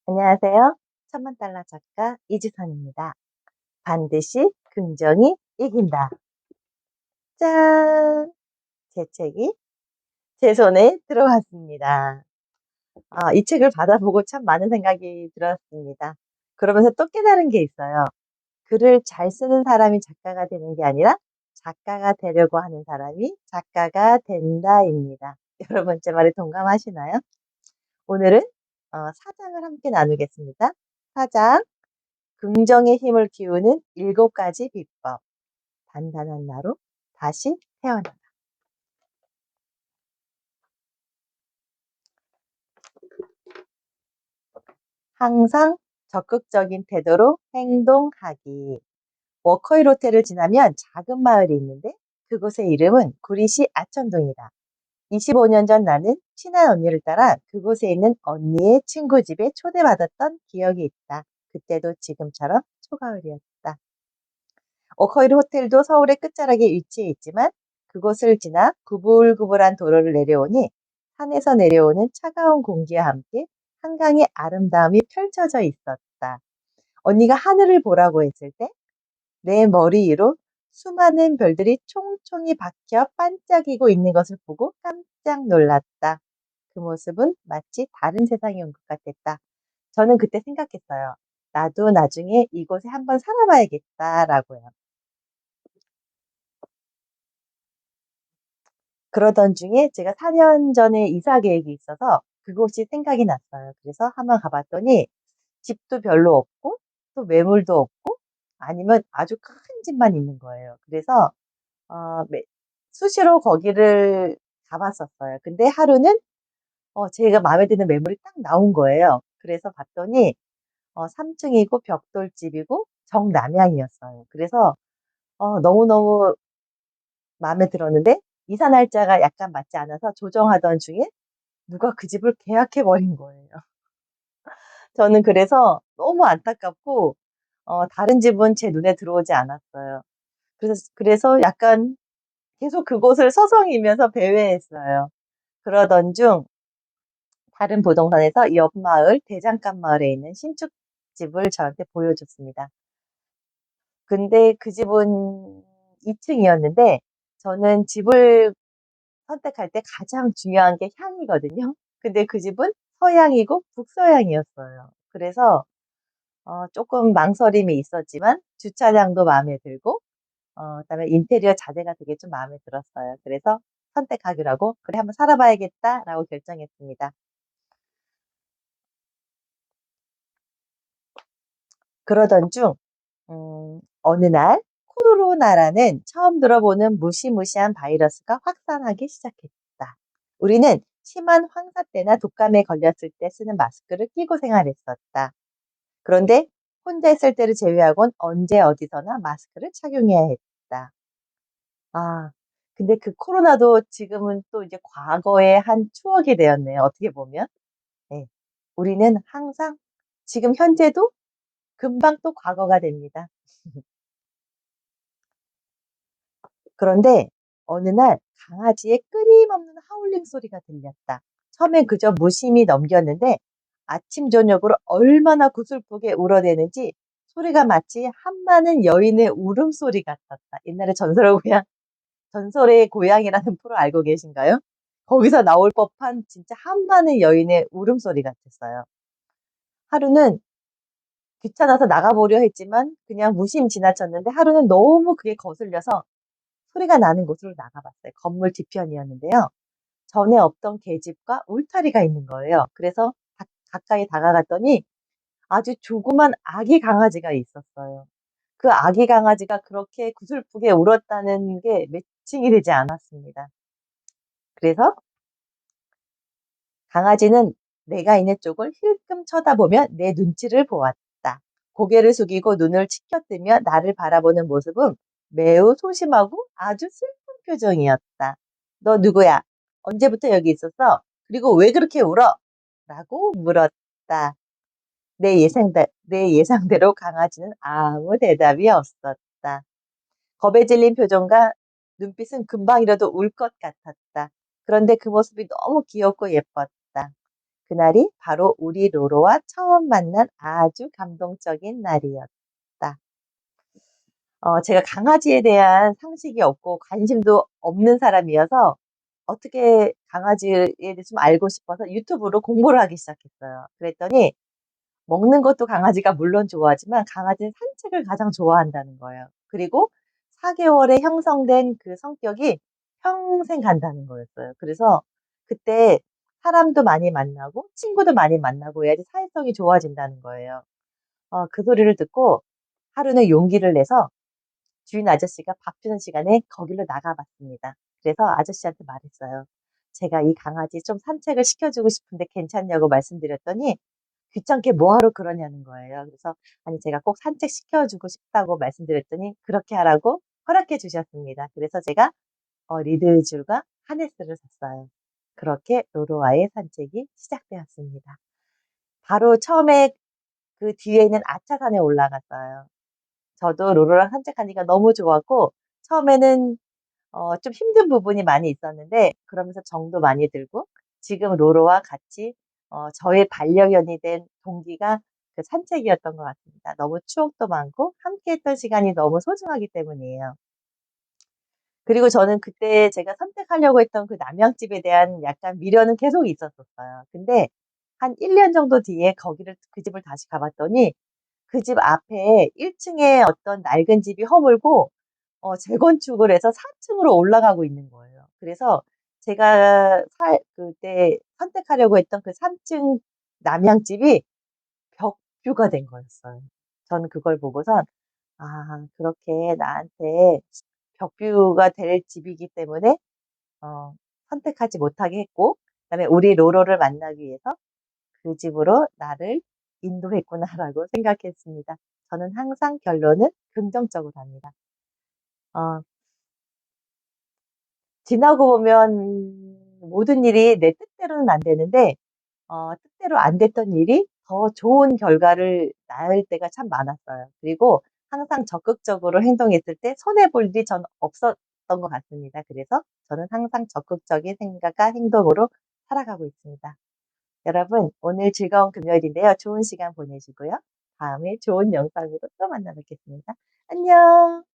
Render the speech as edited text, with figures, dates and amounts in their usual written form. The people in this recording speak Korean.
안녕하세요. 천만달러 작가 이지선입니다. 반드시 긍정이 이긴다. 짠! 제 책이 제 손에 들어왔습니다. 이 책을 받아보고 참 많은 생각이 들었습니다. 그러면서 또 깨달은 게 있어요. 글을 잘 쓰는 사람이 작가가 되는 게 아니라 작가가 되려고 하는 사람이 작가가 된다입니다. 여러분 제 말에 동감하시나요? 오늘은 4장을 함께 나누겠습니다. 4장 긍정의 힘을 키우는 7가지 비법. 단단한 나로 다시 태어나다. 항상 적극적인 태도로 행동하기. 워커힐 호텔을 지나면 작은 마을이 있는데 그곳의 이름은 구리시 아천동이다. 25년 전 나는 친한 언니를 따라 그곳에 있는 언니의 친구 집에 초대받았던 기억이 있다. 그때도 지금처럼 초가을이었다. 오커힐 호텔도 서울의 끝자락에 위치해 있지만 그곳을 지나 구불구불한 도로를 내려오니 산에서 내려오는 차가운 공기와 함께 한강의 아름다움이 펼쳐져 있었다. 언니가 하늘을 보라고 했을 때 내 머리 위로 수많은 별들이 총총히 박혀 반짝이고 있는 것을 보고 깜짝 놀랐다. 그 모습은 마치 다른 세상에 온 것 같았다. 저는 그때 생각했어요. 나도 나중에 이곳에 한번 살아봐야겠다라고요. 그러던 중에 제가 4년 전에 이사 계획이 있어서 그곳이 생각이 났어요. 그래서 한번 가봤더니 집도 별로 없고 또 매물도 없고 아니면 아주 큰 집만 있는 거예요. 그래서 수시로 거기를 가봤었어요. 근데 하루는 제가 마음에 드는 매물이 딱 나온 거예요. 그래서 봤더니 3층이고 벽돌집이고 정남향이었어요. 그래서 너무너무 마음에 들었는데 이사 날짜가 약간 맞지 않아서 조정하던 중에 누가 그 집을 계약해 버린 거예요. 저는 그래서 너무 안타깝고 다른 집은 제 눈에 들어오지 않았어요. 그래서 약간 계속 그곳을 서성이면서 배회했어요. 그러던 중 다른 부동산에서 옆 마을 대장간 마을에 있는 신축집을 저한테 보여줬습니다. 근데 그 집은 2층이었는데 저는 집을 선택할 때 가장 중요한 게 향이거든요. 근데 그 집은 서향이고 북서향이었어요. 그래서 조금 망설임이 있었지만 주차장도 마음에 들고 그다음에 인테리어 자재가 되게 좀 마음에 들었어요. 그래서 선택하기로 하고 '그래 한번 살아봐야겠다.'라고 결정했습니다. 그러던 중 어느 날 코로나라는 처음 들어보는 무시무시한 바이러스가 확산하기 시작했다. 우리는 심한 황사 때나 독감에 걸렸을 때 쓰는 마스크를 끼고 생활했었다. 그런데 혼자 있을 때를 제외하곤 언제 어디서나 마스크를 착용해야 했다. 아, 근데 그 코로나도 지금은 또 이제 과거의 한 추억이 되었네요. 어떻게 보면. 네. 우리는 항상 지금 현재도 금방 또 과거가 됩니다. 그런데 어느 날 강아지의 끊임없는 하울링 소리가 들렸다. 처음엔 그저 무심히 넘겼는데 아침 저녁으로 얼마나 구슬프게 울어대는지 소리가 마치 한많은 여인의 울음소리 같았다. 옛날에 전설의 고양이라는 프로 알고 계신가요? 거기서 나올 법한 진짜 한많은 여인의 울음소리 같았어요. 하루는 귀찮아서 나가보려 했지만 그냥 무심 지나쳤는데 하루는 너무 그게 거슬려서 소리가 나는 곳으로 나가봤어요. 건물 뒤편이었는데요. 전에 없던 계집과 울타리가 있는 거예요. 그래서 가까이 다가갔더니 아주 조그만 아기 강아지가 있었어요. 그 아기 강아지가 그렇게 구슬프게 울었다는 게 매칭이 되지 않았습니다. 그래서 강아지는 내가 있는 쪽을 힐끔 쳐다보며 내 눈치를 보았다. 고개를 숙이고 눈을 치켜뜨며 나를 바라보는 모습은 매우 소심하고 아주 슬픈 표정이었다. 너 누구야? 언제부터 여기 있었어? 그리고 왜 그렇게 울어? 라고 물었다. 내 예상대로 강아지는 아무 대답이 없었다. 겁에 질린 표정과 눈빛은 금방이라도 울 것 같았다. 그런데 그 모습이 너무 귀엽고 예뻤다. 그날이 바로 우리 로로와 처음 만난 아주 감동적인 날이었다. 제가 강아지에 대한 상식이 없고 관심도 없는 사람이어서 어떻게 강아지에 대해서 좀 알고 싶어서 유튜브로 공부를 하기 시작했어요. 그랬더니 먹는 것도 강아지가 물론 좋아하지만 강아지는 산책을 가장 좋아한다는 거예요. 그리고 4개월에 형성된 그 성격이 평생 간다는 거였어요. 그래서 그때 사람도 많이 만나고 친구도 많이 만나고 해야지 사회성이 좋아진다는 거예요. 그 소리를 듣고 하루는 용기를 내서 주인 아저씨가 밥 주는 시간에 거길로 나가 봤습니다. 그래서 아저씨한테 말했어요. 제가 이 강아지 좀 산책을 시켜주고 싶은데 괜찮냐고 말씀드렸더니 귀찮게 뭐하러 그러냐는 거예요. 그래서 아니 제가 꼭 산책시켜 주고 싶다고 말씀드렸더니 그렇게 하라고 허락해 주셨습니다. 그래서 제가 리드줄과 하네스를 샀어요. 그렇게 로로와의 산책이 시작되었습니다. 바로 처음에 그 뒤에 있는 아차산에 올라갔어요. 저도 로로랑 산책하니까 너무 좋았고 처음에는 좀 힘든 부분이 많이 있었는데 그러면서 정도 많이 들고 지금 로로와 같이 저의 반려견이 된 동기가 그 산책이었던 것 같습니다. 너무 추억도 많고 함께했던 시간이 너무 소중하기 때문이에요. 그리고 저는 그때 제가 선택하려고 했던 그 남양집에 대한 약간 미련은 계속 있었었어요. 근데 한 1년 정도 뒤에 거기를 그 집을 다시 가 봤더니 그 집 앞에 1 층에 어떤 낡은 집이 허물고 재건축을 해서 4 층으로 올라가고 있는 거예요. 그래서 제가 살 그때 선택하려고 했던 그 3층 남양집이 벽뷰가 된 거였어요. 저는 그걸 보고선 '아 그렇게 나한테 벽뷰가 될 집이기 때문에 어 선택하지 못하게 했고 그다음에 우리 로로를 만나기 위해서 그 집으로 나를 인도했구나.'라고 생각했습니다. 저는 항상 결론은 긍정적으로 합니다. 어 지나고 보면 모든 일이 내 뜻대로는 안 되는데 뜻대로 안 됐던 일이 더 좋은 결과를 낳을 때가 참 많았어요. 그리고 항상 적극적으로 행동했을 때 손해 볼 일이 전 없었던 것 같습니다. 그래서 저는 항상 적극적인 생각과 행동으로 살아가고 있습니다. 여러분 오늘 즐거운 금요일인데요. 좋은 시간 보내시고요. 다음에 좋은 영상으로 또 만나 뵙겠습니다. 안녕.